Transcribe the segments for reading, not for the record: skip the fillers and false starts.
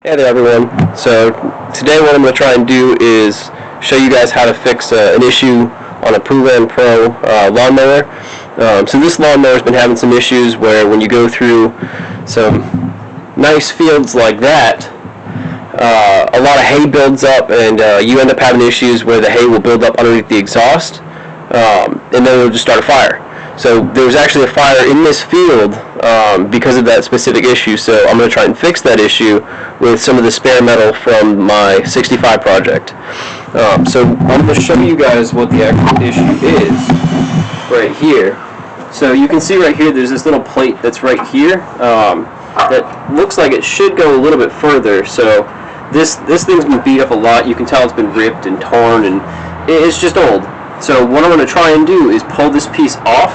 Hey there everyone. So today what I'm going to try and do is show you guys how to fix an issue on a Poolan Pro lawnmower. So this lawnmower has been having some issues where when you go through some nice fields like that, a lot of hay builds up and you end up having issues where the hay will build up underneath the exhaust and then it'll just start a fire. So there's actually a fire in this field because of that specific issue, so I'm going to try and fix that issue with some of the spare metal from my 65 project. So I'm going to show you guys what the actual issue is right here. So you can see right here there's this little plate that's right here that looks like it should go a little bit further. So this thing's been beat up a lot. You can tell it's been ripped and torn and it's just old. So what I'm going to try and do is pull this piece off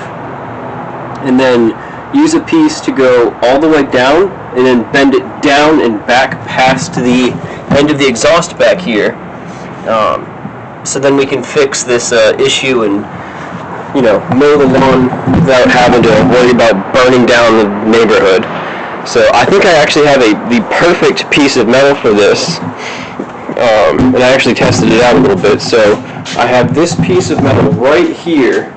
and then use a piece to go all the way down and then bend it down and back past the end of the exhaust back here. So then we can fix this issue and, you know, mow the lawn without having to worry about burning down the neighborhood. So I think I actually have the perfect piece of metal for this. And I actually tested it out a little bit. So I have this piece of metal right here,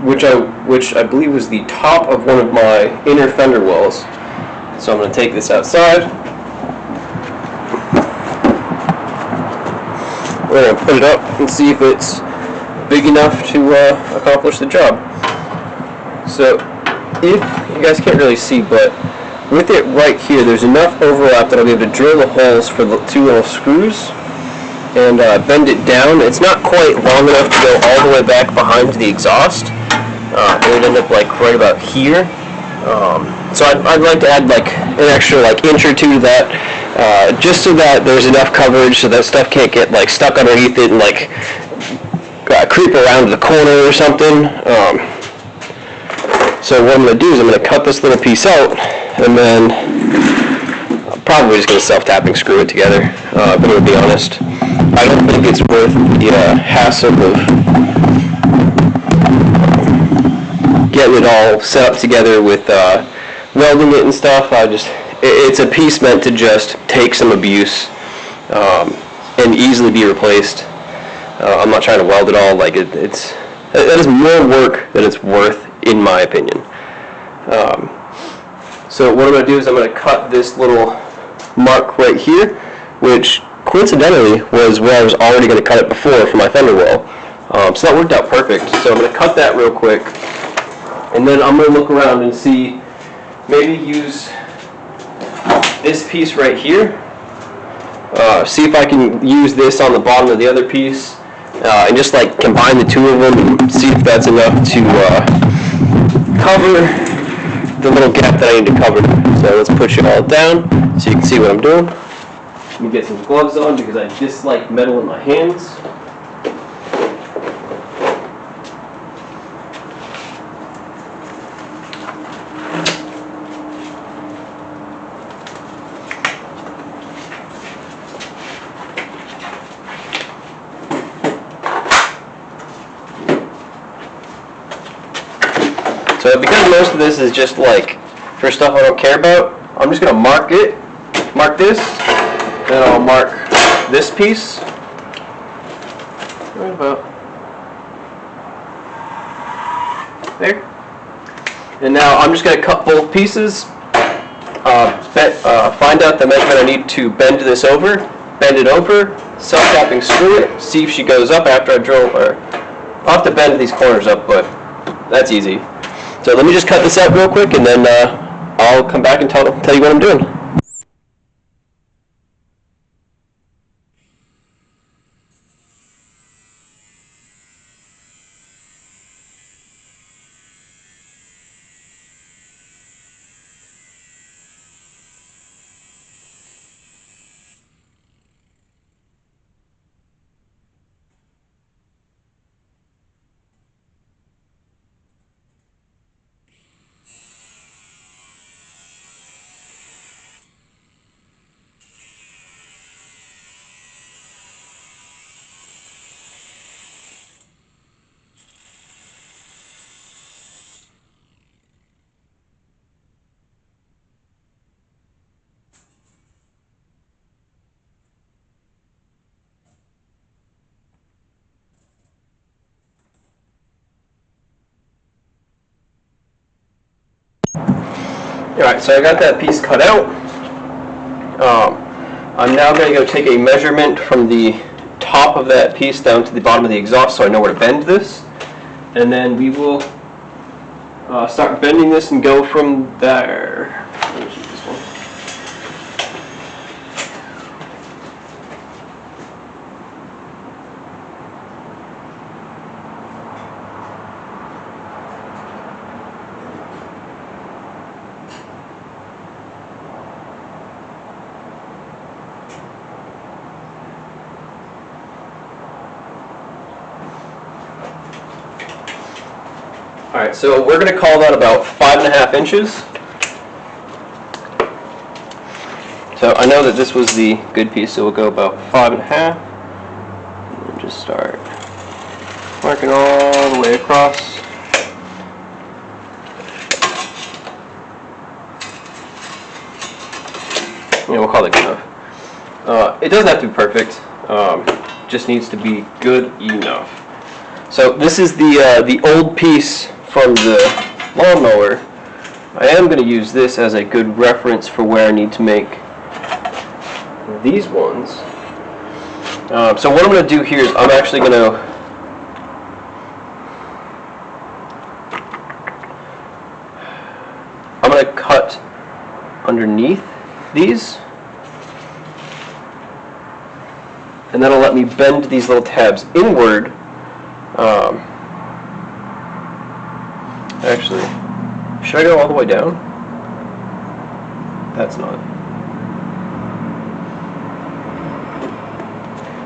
which I believe was the top of one of my inner fender wells. So I'm going to take this outside. We're going to put it up and see if it's big enough to accomplish the job. So if you guys can't really see, but with it right here, there's enough overlap that I'll be able to drill the holes for the two little screws and bend it down. It's not quite long enough to go all the way back behind the exhaust. It would end up like right about here. So I'd like to add like an extra like inch or two to that, just so that there's enough coverage so that stuff can't get like stuck underneath it and like creep around the corner or something. So what I'm going to do is I'm going to cut this little piece out and then I'm probably just going to self-tapping screw it together, but to be honest, I don't think it's worth the hassle of getting it all set up together with welding it and stuff. It's a piece meant to just take some abuse and easily be replaced. I'm not trying to weld it all. Like it is more work than it's worth, in my opinion. So what I'm going to do is I'm going to cut this little mark right here, which coincidentally was where I was already going to cut it before for my fender well. So that worked out perfect. So I'm going to cut that real quick, and then I'm going to look around and see, maybe use this piece right here. See if I can use this on the bottom of the other piece, and just like combine the two of them and see if that's enough to cover the little gap that I need to cover. So let's push it all down so you can see what I'm doing. Let me get some gloves on because I dislike metal in my hands. So because most of this is just like for stuff I don't care about, I'm just going to mark this, then I'll mark this piece, right about there. And now I'm just going to cut both pieces, find out the measurement I need to bend this over, bend it over, self-tapping screw it, see if she goes up after I drill her. I'll have to bend these corners up, but that's easy. So let me just cut this out real quick and then I'll come back and tell you what I'm doing. Alright, so I got that piece cut out. I'm now going to go take a measurement from the top of that piece down to the bottom of the exhaust so I know where to bend this. And then we will start bending this and go from there. Let me keep this one. Alright, so we're going to call that about 5.5 inches. So I know that this was the good piece, so we'll go about 5.5. And just start marking all the way across. Yeah, we'll call it good enough. It doesn't have to be perfect, just needs to be good enough. So this is the old piece from the lawnmower. I am going to use this as a good reference for where I need to make these ones. So what I'm going to do here is I'm actually going to cut underneath these, and that'll let me bend these little tabs inward. Actually, should I go all the way down? That's not.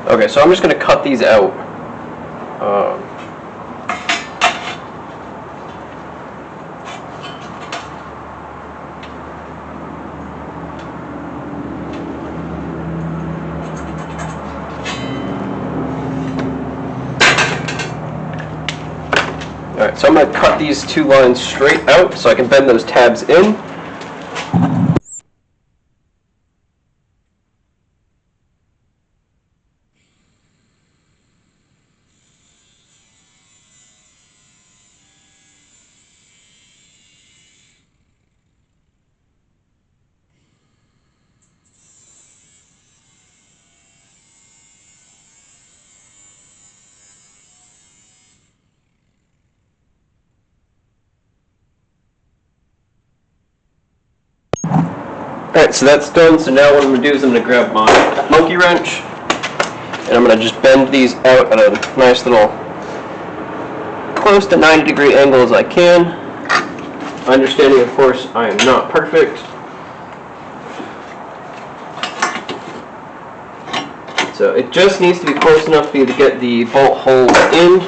Okay, so I'm just going to cut these out. Alright, so I'm going to cut these two lines straight out so I can bend those tabs in. Alright, so that's done. So now what I'm going to do is I'm going to grab my monkey wrench and I'm going to just bend these out at a nice little close to 90-degree angle as I can. Understanding, of course, I am not perfect. So it just needs to be close enough for you to get the bolt holes in.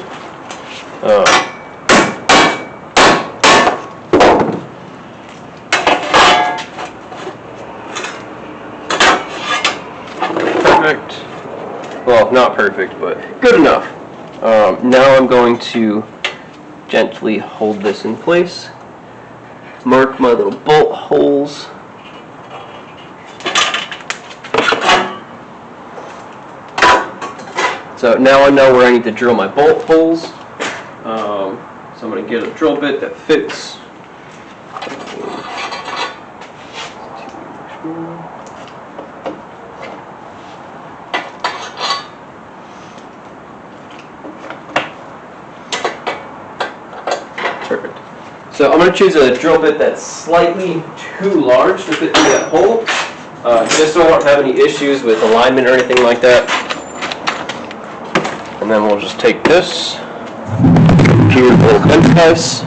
Perfect. Well, not perfect, but good enough. Now I'm going to gently hold this in place. Mark my little bolt holes. So now I know where I need to drill my bolt holes. So I'm going to get a drill bit that fits. Perfect. So I'm going to choose a drill bit that's slightly too large to fit through that hole, just so I don't have any issues with alignment or anything like that. And then we'll just take this, cute little bend slice,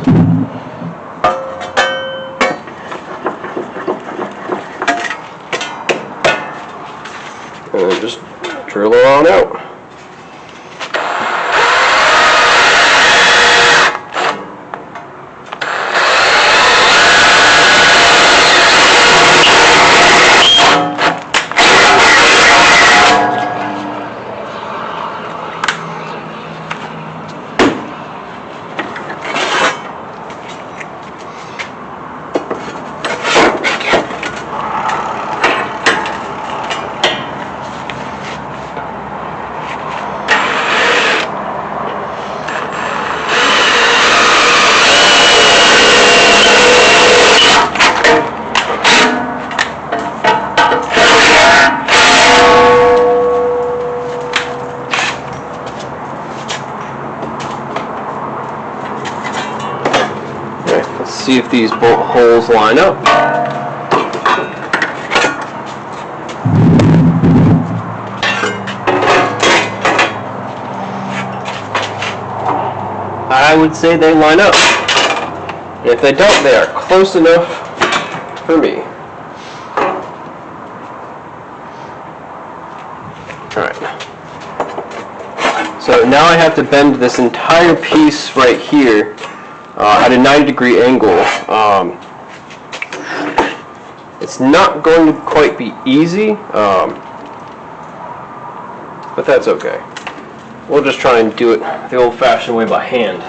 and then just drill it on out. these bolt holes line up. I would say they line up. If they don't, they are close enough for me. Alright. So now I have to bend this entire piece right here at a 90-degree angle. It's not going to quite be easy, but that's okay. We'll just try and do it the old-fashioned way by hand.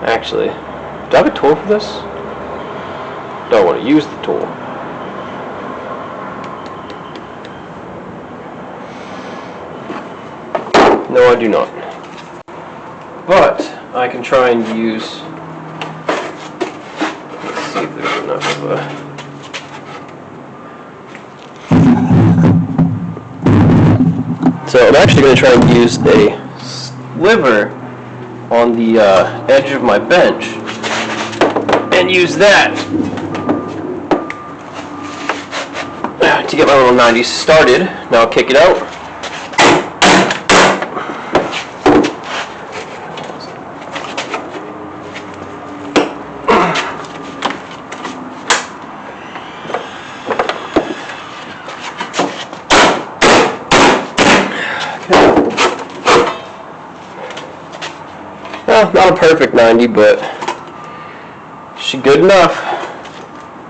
Actually, do I have a tool for this? Don't want to use the tool. No, I do not. But I can try and use. Let's see if there's enough of a. So I'm actually going to try and use a sliver on the edge of my bench and use that to get my little 90s started. Now I'll kick it out. Well, not a perfect 90, but she's good enough.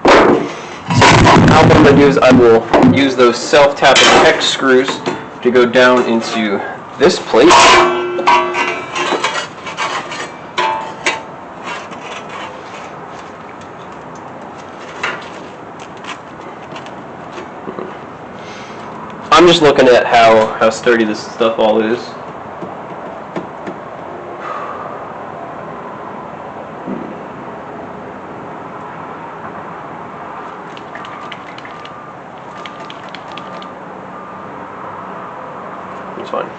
Now what I'm going to do is I will use those self-tapping hex screws to go down into this plate. I'm just looking at how sturdy this stuff all is. It's fine.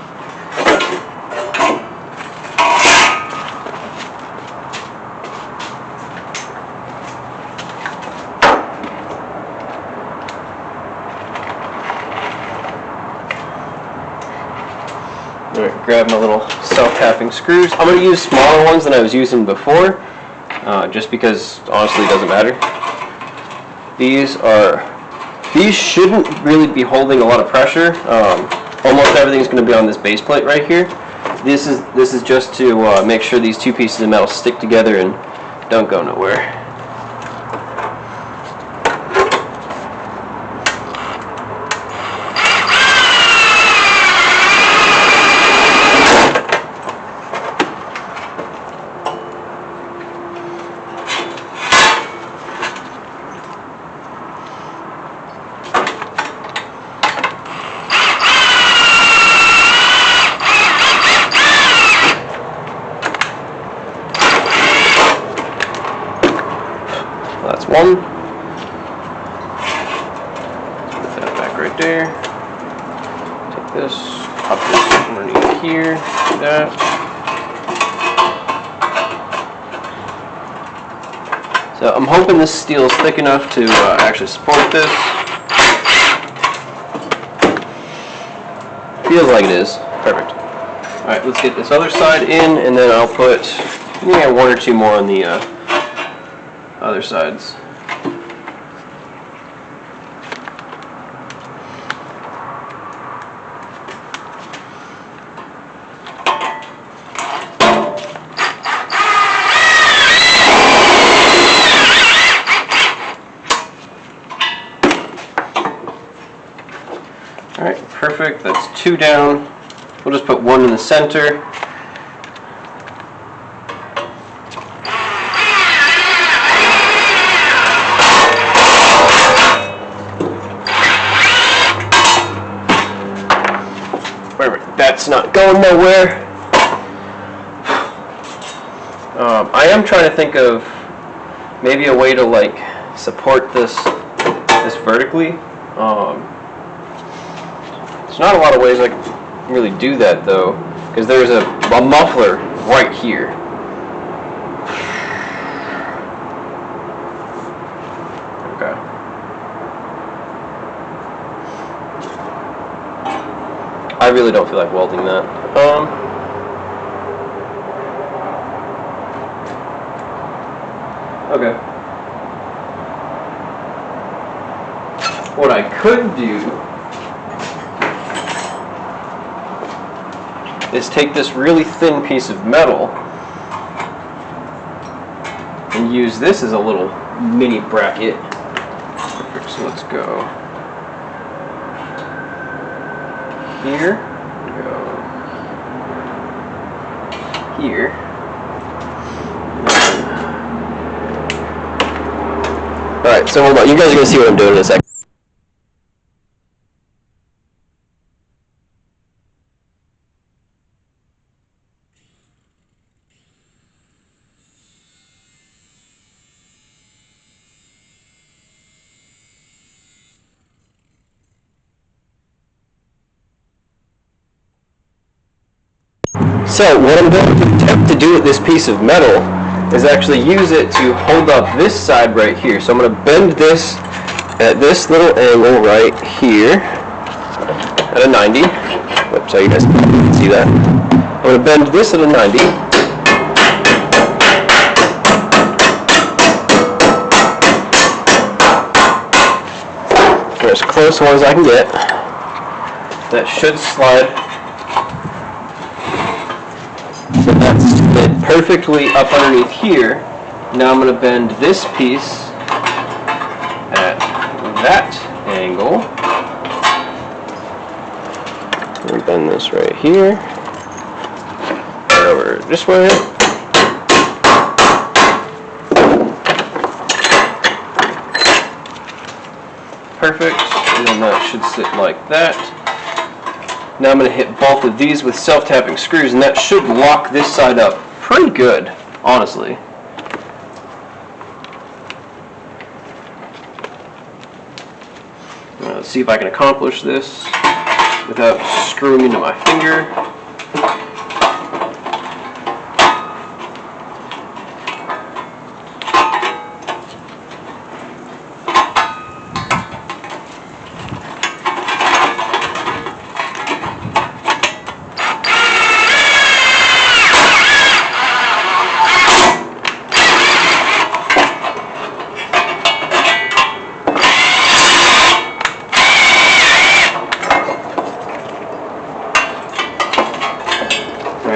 Alright, grab my little self-tapping screws. I'm going to use smaller ones than I was using before, just because honestly it doesn't matter. These shouldn't really be holding a lot of pressure. Almost everything's going to be on this base plate right here. This is just to make sure these two pieces of metal stick together and don't go nowhere. That's one. Put that back right there. Take this, pop this underneath here, do that. So I'm hoping this steel is thick enough to actually support this. Feels like it is. Perfect. Alright, let's get this other side in, and then I'll put one or two more on the other sides. Alright, perfect. That's two down. We'll just put one in the center. That's not going nowhere. I am trying to think of maybe a way to like support this vertically. There's not a lot of ways I can really do that though, because there's a muffler right here. Okay. I really don't feel like welding that. Okay. What I could do is take this really thin piece of metal and use this as a little mini bracket. Perfect, so let's go here, go here. Alright, so hold on, you guys are going to see what I'm doing in a second. So what I'm going to attempt to do with this piece of metal is actually use it to hold up this side right here. So I'm going to bend this at this little angle right here at a 90. Oops, so you guys can see that. I'm going to bend this at a 90. As close one as I can get. That should slide. So that's it perfectly up underneath here. Now I'm going to bend this piece at that angle. I'm going to bend this right here. Right over this way. Perfect, and then that should sit like that. Now I'm going to hit both of these with self-tapping screws, and that should lock this side up pretty good, honestly. Let's see if I can accomplish this without screwing into my finger.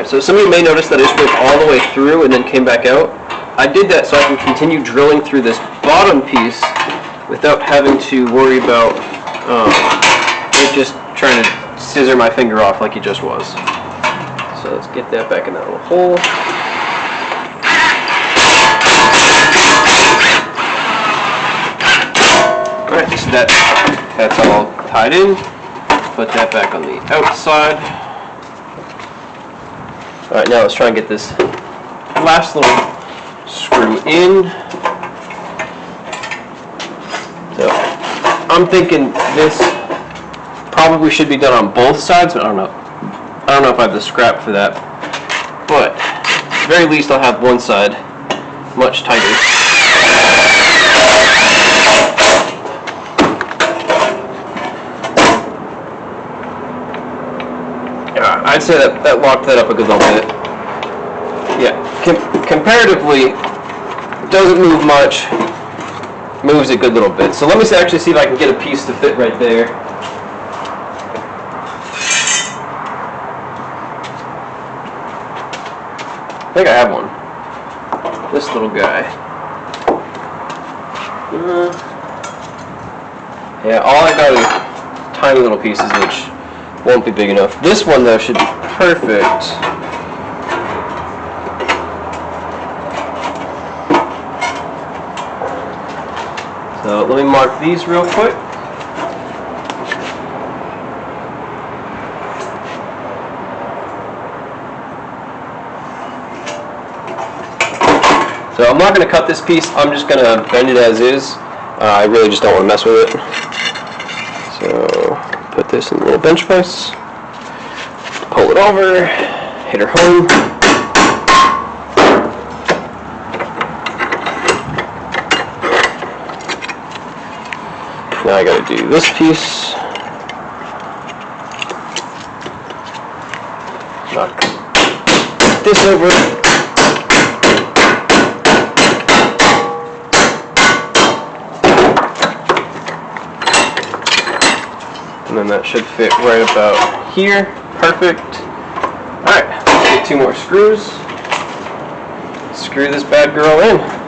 So some of you may notice that I just went all the way through and then came back out. I did that so I can continue drilling through this bottom piece without having to worry about it just trying to scissor my finger off like it just was. So let's get that back in that little hole. Alright, so that's all tied in. Put that back on the outside. Alright, now let's try and get this last little screw in. So, I'm thinking this probably should be done on both sides, but I don't know if I have the scrap for that. But, at the very least I'll have one side much tighter. I'd say that locked that up a good little bit. Yeah, comparatively, doesn't move much, moves a good little bit. So let me actually see if I can get a piece to fit right there. I think I have one. This little guy. Yeah, all I got is tiny little pieces, which won't be big enough. This one though should be perfect. So let me mark these real quick. So I'm not going to cut this piece, I'm just going to bend it as is. I really just don't want to mess with it. So put this in the little bench press, pull it over, hit her home. Now I gotta do this piece. Knock this over. And then that should fit right about here. Perfect. Alright, let's get 2 more screws. Screw this bad girl in.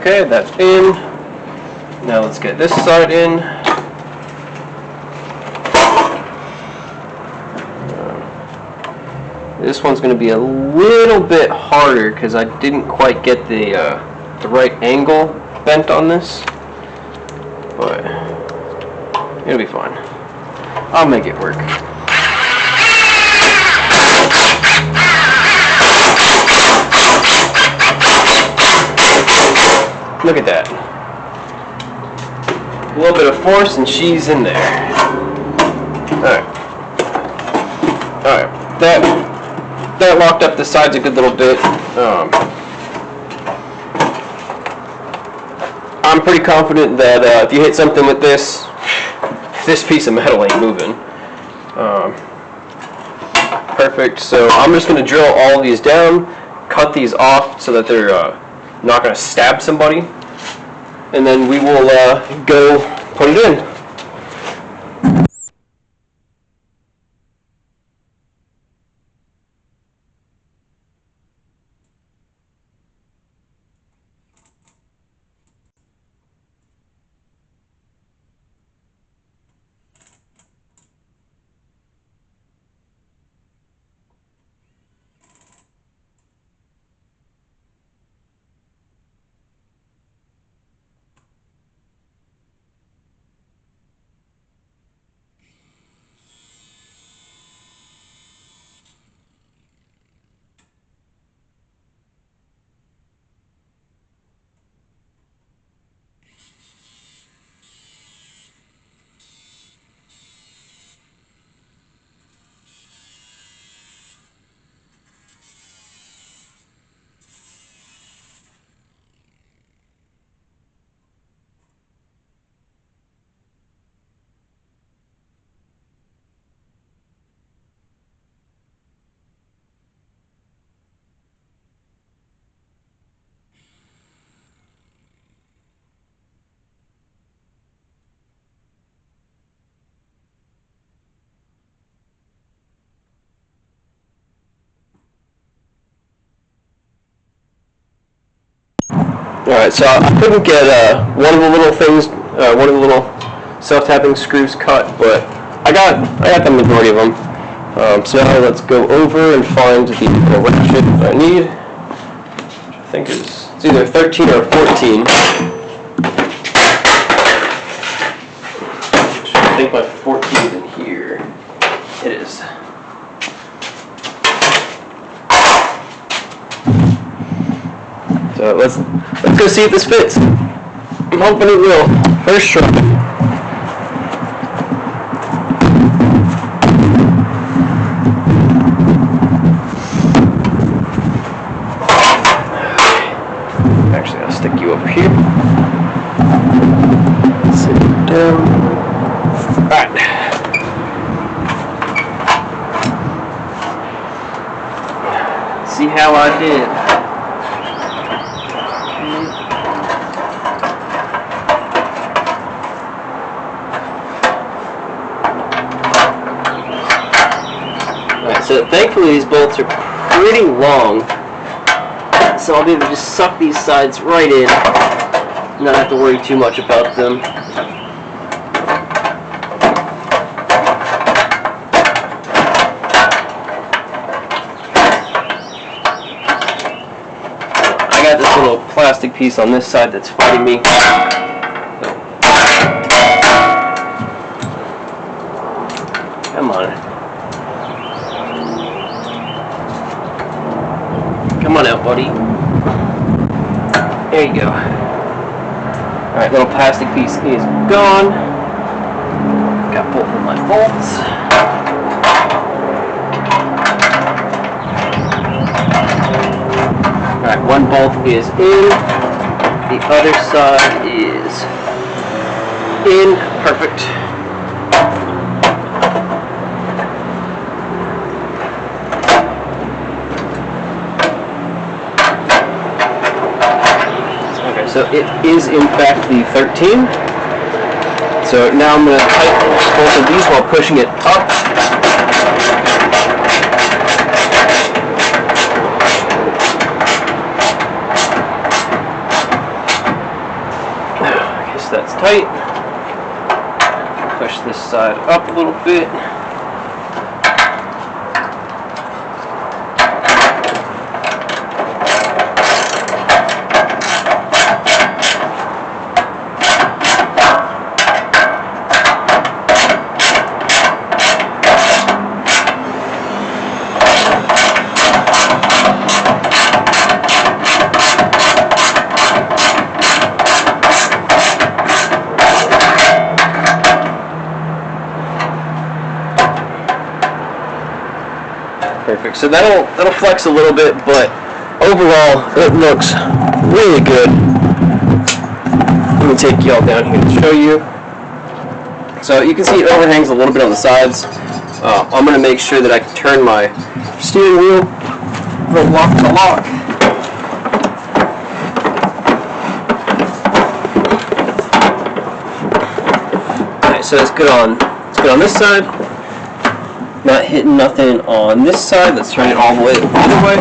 Okay, that's in. Now let's get this side in. This one's going to be a little bit harder because I didn't quite get the right angle bent on this, but it'll be fine. I'll make it work. Look at that. A little bit of force and she's in there. Alright. Alright. That locked up the sides a good little bit. I'm pretty confident that if you hit something with this piece of metal ain't moving. Perfect. So I'm just going to drill all of these down, cut these off so that they're not going to stab somebody, and then we will go put it in. Alright, so I couldn't get one of the little things, one of the little self-tapping screws cut, but I got the majority of them. So now let's go over and find the little ratchet that I need. I think it's either 13 or 14. I think my 14 is in here. It is. So let's go see if this fits. I'm hoping it will. First try. Actually, I'll stick you over here. Sit down. Alright. See how I did. So thankfully these bolts are pretty long, so I'll be able to just suck these sides right in, not have to worry too much about them. I got this little plastic piece on this side that's fighting me. Come on. Come on out, buddy. There you go. Alright, little plastic piece is gone. Got both of my bolts. Alright, one bolt is in. The other side is in. Perfect. So it is in fact the 13. So now I'm going to tighten both of these while pushing it up. Okay, so that's tight. Push this side up a little bit. Perfect. So that'll flex a little bit, but overall it looks really good. Let me take y'all down here to show you. So you can see it overhangs a little bit on the sides. I'm going to make sure that I can turn my steering wheel from lock to lock. Alright, so it's good on this side. Not hitting nothing on this side. Let's turn it all the way the other way.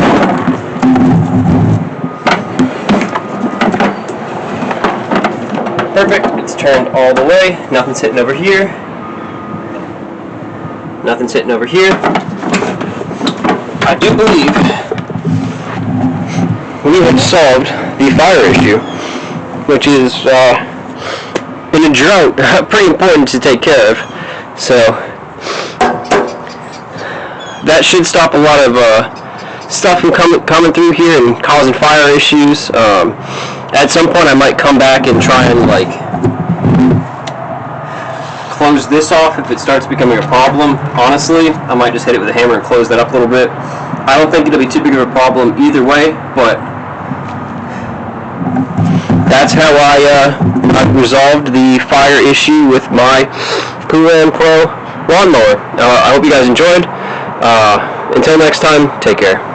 Perfect. It's turned all the way. Nothing's hitting over here. Nothing's hitting over here. I do believe we have solved the fire issue, which is in a drought pretty important to take care of. So that should stop a lot of stuff from coming through here and causing fire issues. At some point I might come back and try and like close this off if it starts becoming a problem. Honestly, I might just hit it with a hammer and close that up a little bit. I don't think it'll be too big of a problem either way, but that's how I've resolved the fire issue with my Poulan Pro lawnmower. I hope you guys enjoyed. Until next time, take care.